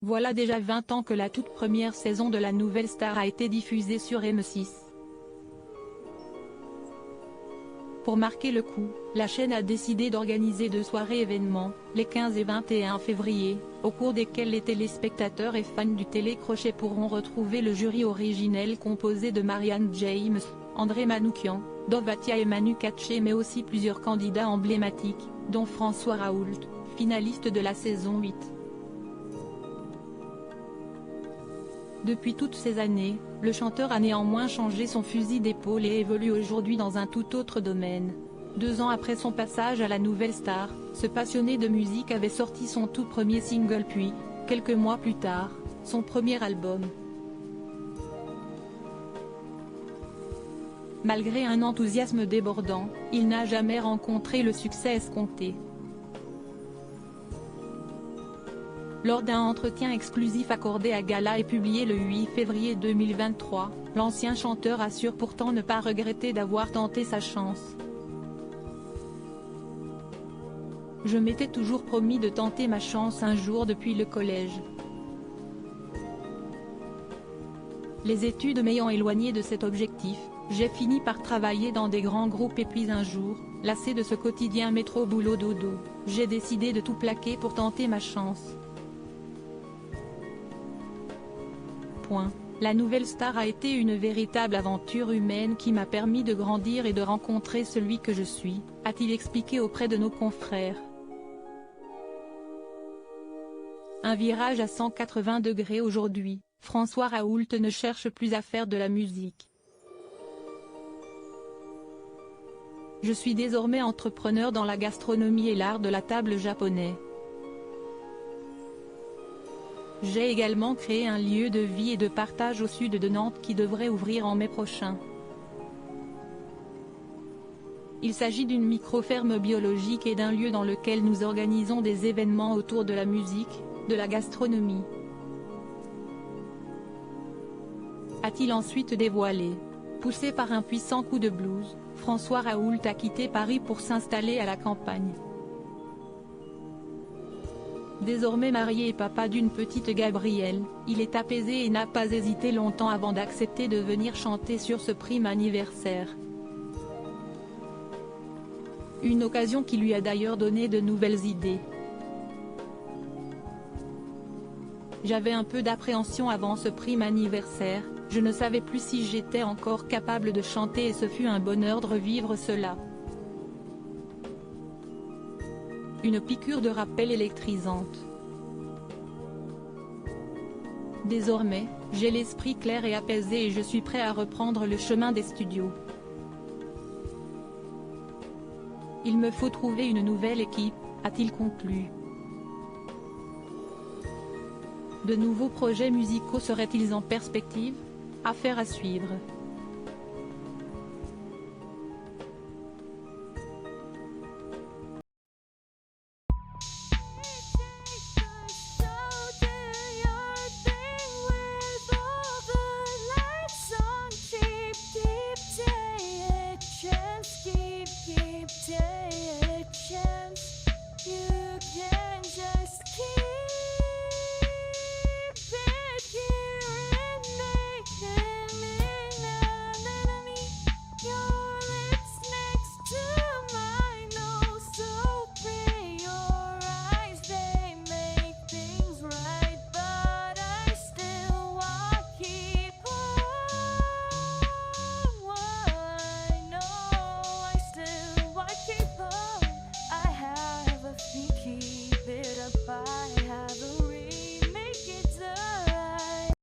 Voilà déjà 20 ans que la toute première saison de La Nouvelle Star a été diffusée sur M6. Pour marquer le coup, la chaîne a décidé d'organiser 2 soirées événements, les 15 et 21 février, au cours desquelles les téléspectateurs et fans du télécrochet pourront retrouver le jury originel composé de Marianne James, André Manoukian, Dovatia et Manu Katché, mais aussi plusieurs candidats emblématiques, dont François Raoult, finaliste de la saison 8. Depuis toutes ces années, le chanteur a néanmoins changé son fusil d'épaule et évolue aujourd'hui dans un tout autre domaine. 2 ans après son passage à La Nouvelle Star, ce passionné de musique avait sorti son tout premier single puis, quelques mois plus tard, son premier album. Malgré un enthousiasme débordant, il n'a jamais rencontré le succès escompté. Lors d'un entretien exclusif accordé à Gala et publié le 8 février 2023, l'ancien chanteur assure pourtant ne pas regretter d'avoir tenté sa chance. « Je m'étais toujours promis de tenter ma chance un jour depuis le collège. Les études m'ayant éloigné de cet objectif, j'ai fini par travailler dans des grands groupes et puis un jour, lassé de ce quotidien métro boulot dodo, j'ai décidé de tout plaquer pour tenter ma chance. » La Nouvelle Star a été une véritable aventure humaine qui m'a permis de grandir et de rencontrer celui que je suis, a-t-il expliqué auprès de nos confrères. Un virage à 180 degrés aujourd'hui, François Raoult ne cherche plus à faire de la musique. Je suis désormais entrepreneur dans la gastronomie et l'art de la table japonais. J'ai également créé un lieu de vie et de partage au sud de Nantes qui devrait ouvrir en mai prochain. Il s'agit d'une micro-ferme biologique et d'un lieu dans lequel nous organisons des événements autour de la musique, de la gastronomie. A-t-il ensuite dévoilé. Poussé par un puissant coup de blues, François Raoult a quitté Paris pour s'installer à la campagne. Désormais marié et papa d'une petite Gabrielle, il est apaisé et n'a pas hésité longtemps avant d'accepter de venir chanter sur ce prime anniversaire. Une occasion qui lui a d'ailleurs donné de nouvelles idées. J'avais un peu d'appréhension avant ce prime anniversaire, je ne savais plus si j'étais encore capable de chanter et ce fut un bonheur de revivre cela. Une piqûre de rappel électrisante. Désormais, j'ai l'esprit clair et apaisé et je suis prêt à reprendre le chemin des studios. Il me faut trouver une nouvelle équipe, a-t-il conclu. De nouveaux projets musicaux seraient-ils en perspective? Affaire à suivre.